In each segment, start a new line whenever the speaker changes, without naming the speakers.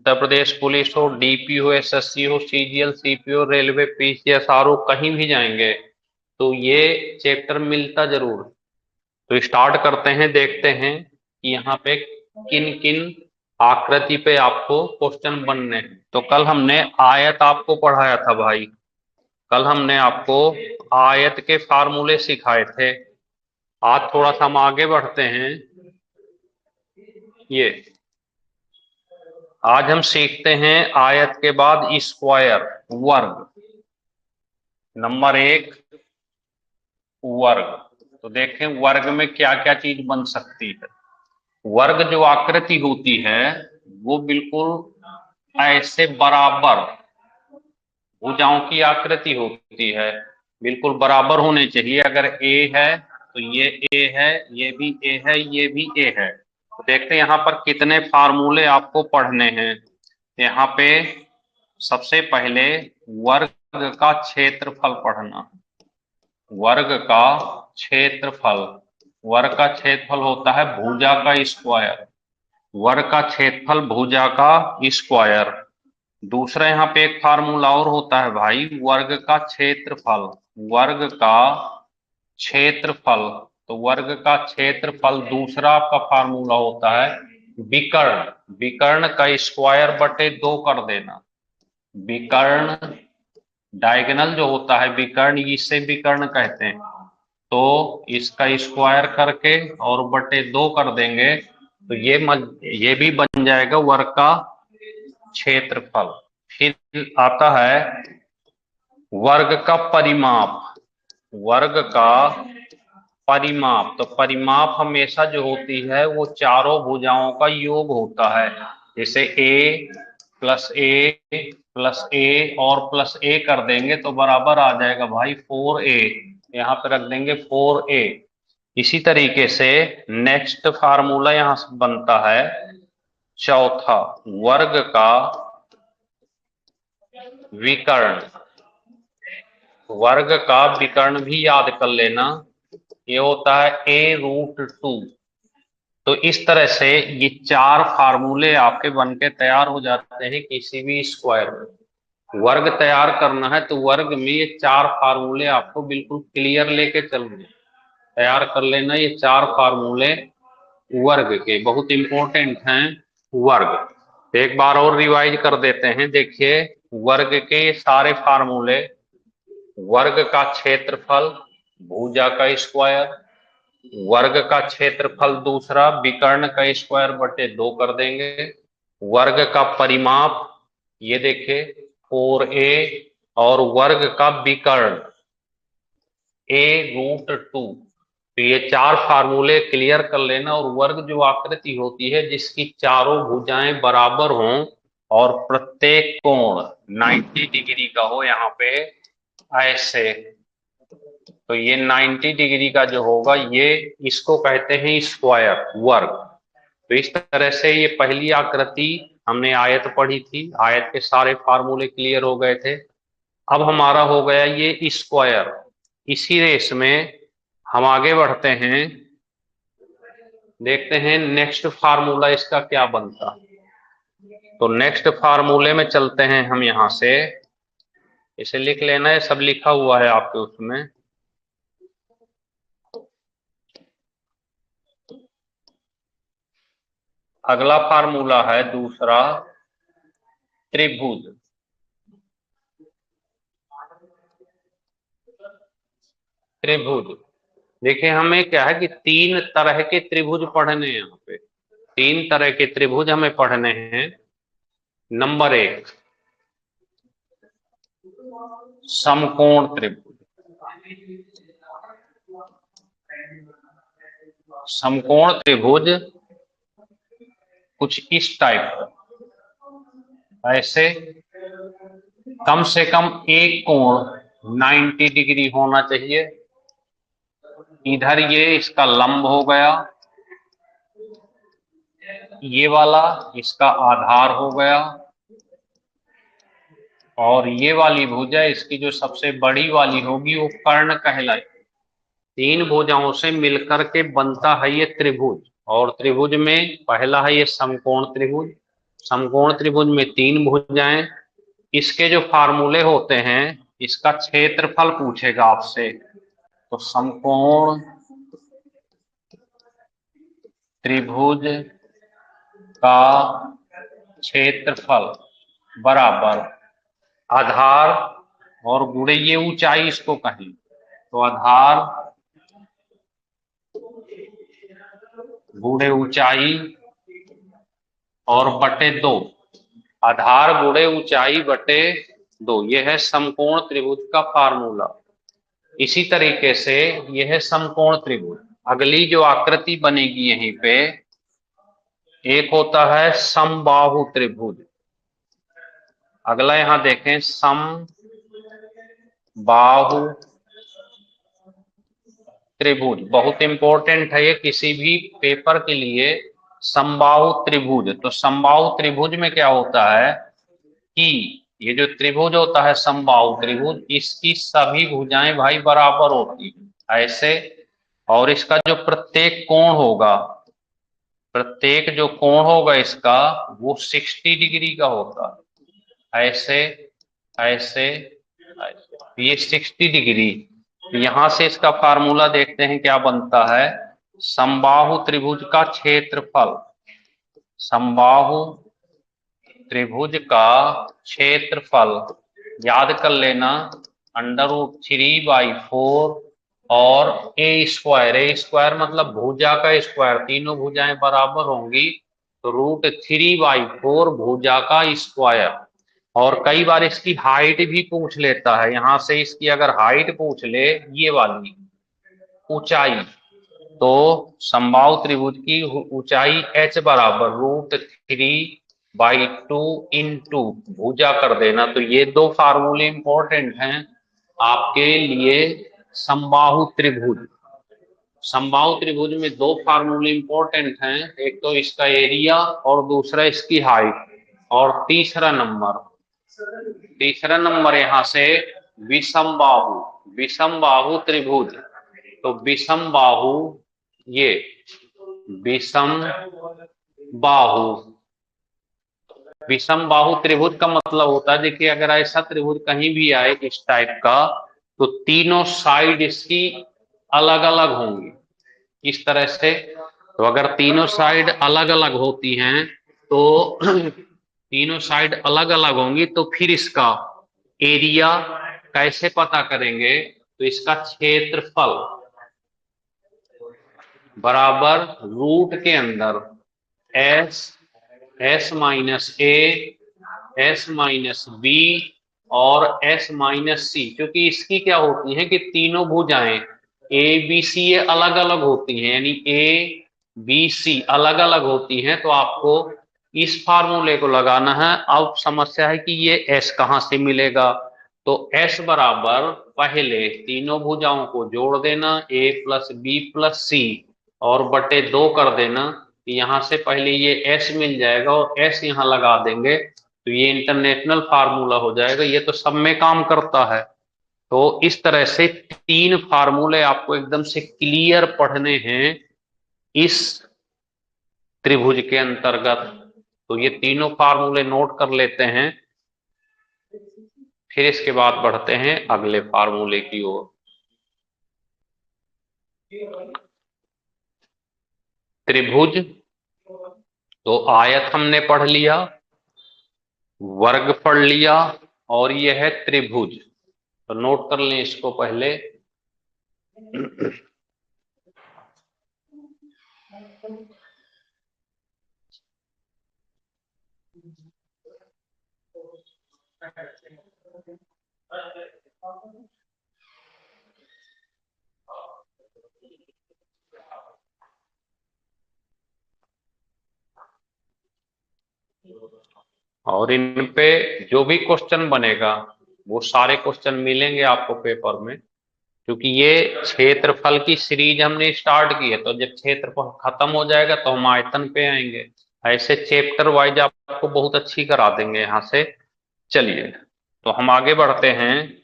Uttar Pradesh police हो, DP हो, SSC हो, सीजीएल, सीपीओ, रेलवे, पीसीएसआरओ, कहीं भी जाएंगे तो ये चैप्टर मिलता जरूर। तो स्टार्ट करते हैं, देखते हैं कि यहाँ पे किन किन आकृति पे आपको क्वेश्चन बनने हैं। तो कल हमने आयत आपको पढ़ाया था भाई, कल हमने आपको आयत के फार्मूले सिखाए थे। आज थोड़ा सा हम आगे बढ़ते हैं। ये आज हम सीखते हैं आयत के बाद स्क्वायर, वर्ग। नंबर एक, वर्ग। तो देखें वर्ग में क्या क्या चीज बन सकती है। वर्ग जो आकृति होती है वो बिल्कुल ऐसे बराबर भुजाओं की आकृति होती है, बिल्कुल बराबर होने चाहिए। अगर ए है तो ये ए है, ये भी ए है, ये भी ए है। तो देखते हैं यहाँ पर कितने फार्मूले आपको पढ़ने हैं। यहाँ पे सबसे पहले वर्ग का क्षेत्रफल पढ़ना। वर्ग का क्षेत्रफल, वर्ग का क्षेत्रफल होता है भुजा का स्क्वायर। वर्ग का क्षेत्रफल भुजा का स्क्वायर। दूसरा यहाँ पे एक फार्मूला और होता है भाई, वर्ग का क्षेत्रफल। वर्ग का क्षेत्रफल, तो वर्ग का क्षेत्रफल दूसरा आपका फार्मूला होता है विकर्ण। विकर्ण का स्क्वायर बटे 2 कर देना। विकर्ण, डायगोनल जो होता है विकर्ण, इसे विकर्ण कहते हैं। तो इसका स्क्वायर करके और बटे 2 कर देंगे तो ये भी बन जाएगा वर्ग का क्षेत्रफल। फिर आता है वर्ग का परिमाप। वर्ग का परिमाप, तो परिमाप हमेशा जो होती है वो चारों भुजाओं का योग होता है। जैसे ए प्लस ए प्लस ए और प्लस ए कर देंगे तो बराबर आ जाएगा भाई 4a। यहाँ पे रख देंगे 4a। इसी तरीके से नेक्स्ट फार्मूला यहां से बनता है चौथा, वर्ग का विकर्ण। वर्ग का विकर्ण भी याद कर लेना, ये होता है a√2। तो इस तरह से ये 4 फार्मूले आपके बन के तैयार हो जाते हैं किसी भी स्क्वायर में। वर्ग तैयार करना है तो वर्ग में ये 4 फार्मूले आपको बिल्कुल क्लियर लेके चलने, तैयार कर लेना। ये 4 फार्मूले वर्ग के बहुत इंपॉर्टेंट हैं। वर्ग एक बार और रिवाइज कर देते हैं। देखिए वर्ग के सारे फार्मूले, वर्ग का क्षेत्रफल भुजा का स्क्वायर, वर्ग का क्षेत्रफल दूसरा विकर्ण का स्क्वायर बटे 2 कर देंगे, वर्ग का परिमाप ये देखिए 4a, और वर्ग का विकर्ण a√2। तो ये 4 फार्मूले क्लियर कर लेना। और वर्ग जो आकृति होती है जिसकी चारों भुजाएं बराबर हों और प्रत्येक कोण 90 डिग्री का हो, यहाँ पे ऐसे, तो ये 90 डिग्री का जो होगा ये इसको कहते हैं स्क्वायर, वर्ग। तो इस तरह से ये पहली आकृति हमने आयत पढ़ी थी, आयत के सारे फार्मूले क्लियर हो गए थे। अब हमारा हो गया ये स्क्वायर। इसी रेस में हम आगे बढ़ते हैं, देखते हैं नेक्स्ट फार्मूला इसका क्या बनता। तो नेक्स्ट फार्मूले में चलते हैं हम यहां से, इसे लिख लेना, है सब लिखा हुआ है आपके उसमें। अगला फार्मूला है दूसरा, त्रिभुज। त्रिभुज देखिए हमें क्या है कि 3 तरह के त्रिभुज पढ़ने हैं यहाँ पे। 3 तरह के त्रिभुज हमें पढ़ने हैं। नंबर 1, समकोण त्रिभुज। समकोण त्रिभुज कुछ इस टाइप का, ऐसे कम से कम एक कोण 90 डिग्री होना चाहिए। इधर ये इसका लंब हो गया, ये वाला इसका आधार हो गया, और ये वाली भुजा इसकी जो सबसे बड़ी वाली होगी वो कर्ण कहलाई। 3 भुजाओं से मिलकर के बनता है ये त्रिभुज। और त्रिभुज में पहला है ये समकोण त्रिभुज, समकोण त्रिभुज में 3 भुजाएं, इसके जो फार्मूले होते हैं, इसका क्षेत्रफल पूछेगा आपसे। तो समकोण त्रिभुज का क्षेत्रफल बराबर आधार और गुणे ये ऊंचाई इसको कहें, तो आधार गुणे ऊंचाई और बटे 2, आधार गुणे ऊंचाई बटे 2, यह है समकोण त्रिभुज का फार्मूला। इसी तरीके से यह है समकोण त्रिभुज। अगली जो आकृति बनेगी यहीं पे, एक होता है समबाहु त्रिभुज। अगला यहां देखें, समबाहु त्रिभुज बहुत इंपॉर्टेंट है ये किसी भी पेपर के लिए। समबाहु त्रिभुज, तो समबाहु त्रिभुज में क्या होता है कि ये जो त्रिभुज होता है समबाहु त्रिभुज, इसकी सभी भुजाएं भाई बराबर होती है ऐसे, और इसका जो प्रत्येक कोण होगा, प्रत्येक जो कोण होगा इसका, वो 60 डिग्री का होता है ऐसे ऐसे, ऐसे। ये 60 डिग्री। यहां से इसका फार्मूला देखते हैं क्या बनता है। समबाहु त्रिभुज का क्षेत्रफल, समबाहु त्रिभुज का क्षेत्रफल याद कर लेना, √3/4 और a² मतलब भुजा का स्क्वायर, तीनों भुजाएं बराबर होंगी तो √3/4 भुजा का स्क्वायर। और कई बार इसकी हाइट भी पूछ लेता है, यहां से इसकी अगर हाइट पूछ ले, ये वाली ऊंचाई, तो समबाहु त्रिभुज की ऊंचाई h बराबर √3/2 इंटू भुजा कर देना। तो ये दो फार्मूले इंपॉर्टेंट हैं आपके लिए। समबाहु त्रिभुज, समबाहु त्रिभुज में दो फार्मूले इंपॉर्टेंट हैं, एक तो इसका एरिया और दूसरा इसकी हाइट। और तीसरा नंबर यहां से विषमबाहु, विषमबाहु त्रिभुज। तो विषम बाहु, ये विषम बाहु, विषम बाहु त्रिभुज का मतलब होता है, देखिए अगर ऐसा त्रिभुज कहीं भी आए इस टाइप का, तो तीनों साइड इसकी अलग अलग होंगी इस तरह से। तो अगर तीनों साइड अलग अलग होती हैं, तो तीनों साइड अलग अलग होंगी, तो फिर इसका एरिया कैसे पता करेंगे, तो इसका क्षेत्रफल बराबर रूट के अंदर एस, S-A, S-B और S-C, क्योंकि इसकी क्या होती है कि तीनों भुजाएं ए बी सी ये अलग अलग होती हैं, यानी ए बी सी अलग अलग होती हैं। तो आपको इस फार्मूले को लगाना है। अब समस्या है कि ये S कहां से मिलेगा, तो S बराबर पहले तीनों भुजाओं को जोड़ देना, A+B+C और बटे 2 कर देना। यहां से पहले ये S मिल जाएगा और S यहां लगा देंगे, तो ये इंटरनेशनल फार्मूला हो जाएगा। ये तो सब में काम करता है। तो इस तरह से 3 फार्मूले आपको एकदम से क्लियर पढ़ने हैं इस त्रिभुज के अंतर्गत। तो ये तीनों फार्मूले नोट कर लेते हैं, फिर इसके बाद बढ़ते हैं अगले फार्मूले की ओर। त्रिभुज, तो आयत हमने पढ़ लिया, वर्ग पढ़ लिया, और यह है त्रिभुज। तो नोट कर लें इसको पहले। और इन पे जो भी क्वेश्चन बनेगा, वो सारे क्वेश्चन मिलेंगे आपको पेपर में, क्योंकि ये क्षेत्रफल की सीरीज हमने स्टार्ट की है। तो जब क्षेत्रफल खत्म हो जाएगा तो हम आयतन पे आएंगे। ऐसे चैप्टर वाइज आपको बहुत अच्छी करा देंगे यहां से। चलिए, तो हम आगे बढ़ते हैं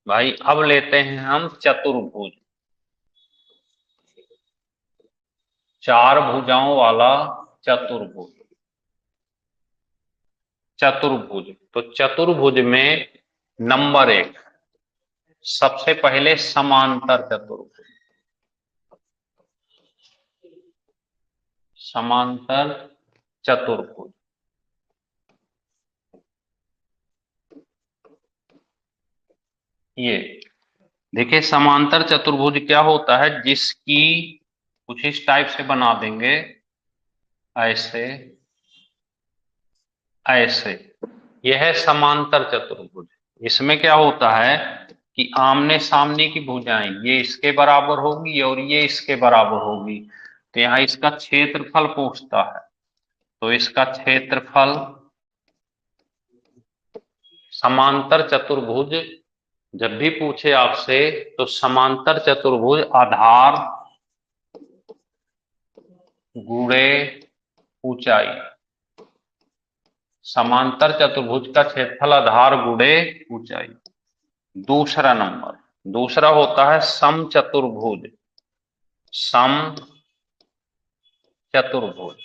भाई। अब लेते हैं हम चतुर्भुज, 4 भुजाओं वाला चतुर्भुज। चतुर्भुज, तो चतुर्भुज में नंबर एक, सबसे पहले समांतर चतुर्भुज। समांतर चतुर्भुज, ये देखिए समांतर चतुर्भुज क्या होता है, जिसकी कुछ इस टाइप से बना देंगे, ऐसे ऐसे, यह है समांतर चतुर्भुज। इसमें क्या होता है कि आमने सामने की भुजाएं ये इसके बराबर होगी और ये इसके बराबर होगी, तो यहाँ इसका क्षेत्रफल पूछता है, तो इसका क्षेत्रफल समांतर चतुर्भुज जब भी पूछे आपसे, तो समांतर चतुर्भुज आधार गुणे ऊंचाई। समांतर चतुर्भुज का क्षेत्रफल आधार गुणे ऊंचाई। दूसरा नंबर, दूसरा होता है सम चतुर्भुज। सम चतुर्भुज,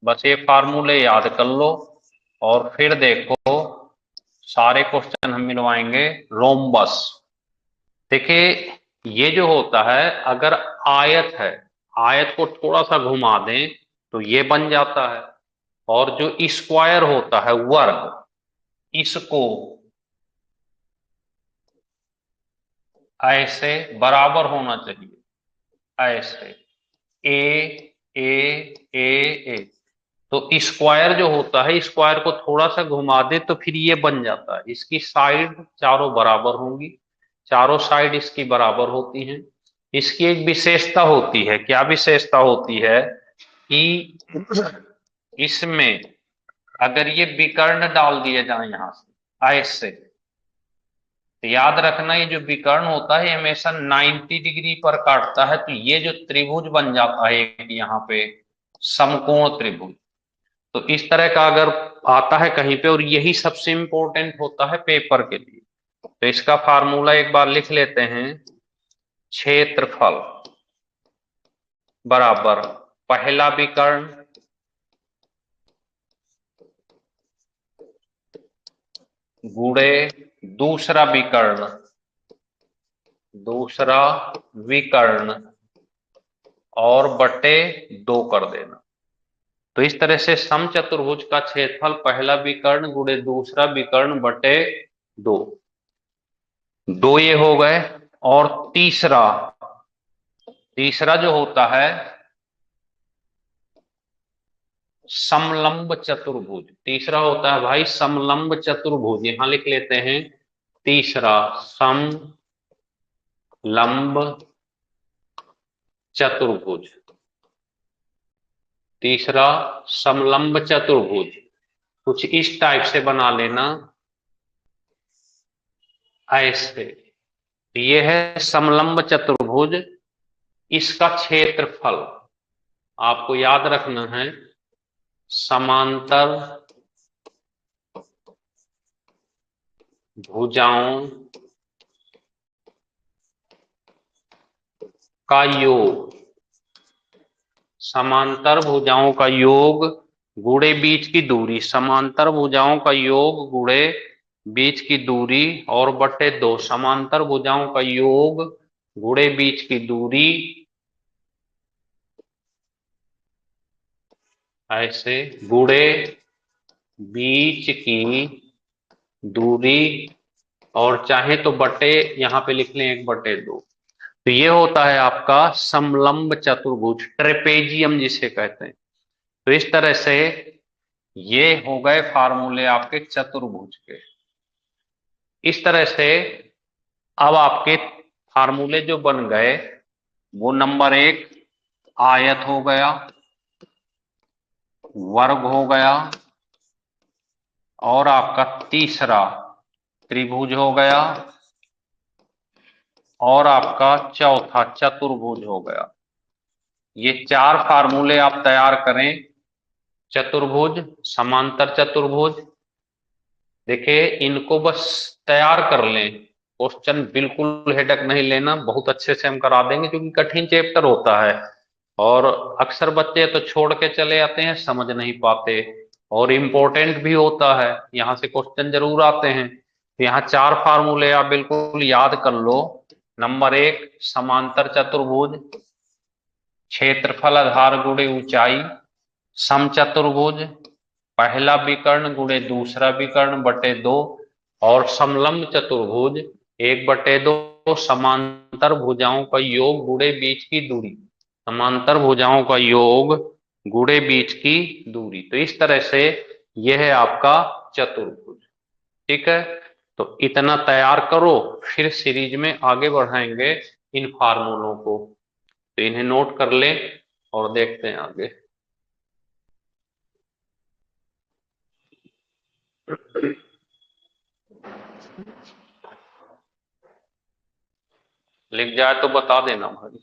बस ये फार्मूले याद कर लो और फिर देखो सारे क्वेश्चन हम मिलवाएंगे। रोम्बस, देखिए ये जो होता है, अगर आयत है, आयत को थोड़ा सा घुमा दें तो ये बन जाता है, और जो स्क्वायर होता है वर्ग, इसको ऐसे बराबर होना चाहिए, ऐसे ए ए ए ए, तो स्क्वायर जो होता है, स्क्वायर को थोड़ा सा घुमा दे तो फिर ये बन जाता है। इसकी साइड चारों बराबर होंगी, चारों साइड इसकी बराबर होती हैं। इसकी एक विशेषता होती है, क्या विशेषता होती है कि इसमें अगर ये विकर्ण डाल दिए जाए यहां से ऐसे, तो याद रखना ये जो विकर्ण होता है हमेशा 90 डिग्री पर काटता है, तो ये जो त्रिभुज बन जाता है एक यहाँ पे समकोण त्रिभुज। तो इस तरह का अगर आता है कहीं पे, और यही सबसे इंपॉर्टेंट होता है पेपर के लिए, तो इसका फार्मूला एक बार लिख लेते हैं। क्षेत्रफल बराबर पहला विकर्ण गुणे दूसरा विकर्ण, दूसरा विकर्ण और बटे 2 कर देना। तो इस तरह से समचतुर्भुज का क्षेत्रफल पहला विकर्ण गुणे दूसरा विकर्ण बटे 2, 2 ये हो गए। और तीसरा, तीसरा जो होता है समलंब चतुर्भुज। तीसरा होता है भाई समलंब चतुर्भुज, यहां लिख लेते हैं तीसरा समलंब चतुर्भुज। तीसरा समलंब चतुर्भुज कुछ इस टाइप से बना लेना, ऐसे, ये है समलंब चतुर्भुज। इसका क्षेत्रफल आपको याद रखना है, समांतर भुजाओं का योग, समांतर भुजाओं का योग गुणे बीच की दूरी, समांतर भुजाओं का योग गुणे बीच की दूरी और बटे 2, समांतर भुजाओं का योग गुणे बीच की दूरी, ऐसे गुणे बीच की दूरी, और चाहे तो बटे यहां पे लिख लें 1/2। तो ये होता है आपका समलंब चतुर्भुज, ट्रेपेजियम जिसे कहते हैं। तो इस तरह से ये हो गए फार्मूले आपके चतुर्भुज के। इस तरह से अब आपके फार्मूले जो बन गए, वो नंबर एक आयत हो गया, वर्ग हो गया, और आपका तीसरा त्रिभुज हो गया, और आपका चौथा चतुर्भुज हो गया। ये 4 फार्मूले आप तैयार करें। चतुर्भुज, समांतर चतुर्भुज, देखिए इनको बस तैयार कर लें, क्वेश्चन बिल्कुल हेडक नहीं लेना, बहुत अच्छे से हम करा देंगे क्योंकि कठिन चैप्टर होता है और अक्सर बच्चे तो छोड़ के चले आते हैं, समझ नहीं पाते, और इम्पोर्टेंट भी होता है, यहाँ से क्वेश्चन जरूर आते हैं। तो यहाँ चार फार्मूले आप बिल्कुल याद कर लो। नंबर एक, समांतर चतुर्भुज, क्षेत्रफल आधार गुणे ऊंचाई, समचतुर्भुज, पहला विकर्ण गुणे दूसरा विकर्ण बटे दो, और समलंब चतुर्भुज, एक बटे दो समांतर भुजाओं का योग गुणे बीच की दूरी। समांतर भुजाओं का योग गुणे बीच की दूरी। तो इस तरह से यह है आपका चतुर्भुज। ठीक है, तो इतना तैयार करो, फिर सीरीज में आगे बढ़ाएंगे इन फार्मूलों को। तो इन्हें नोट कर ले और देखते हैं आगे। लिख जाए तो बता देना भाई।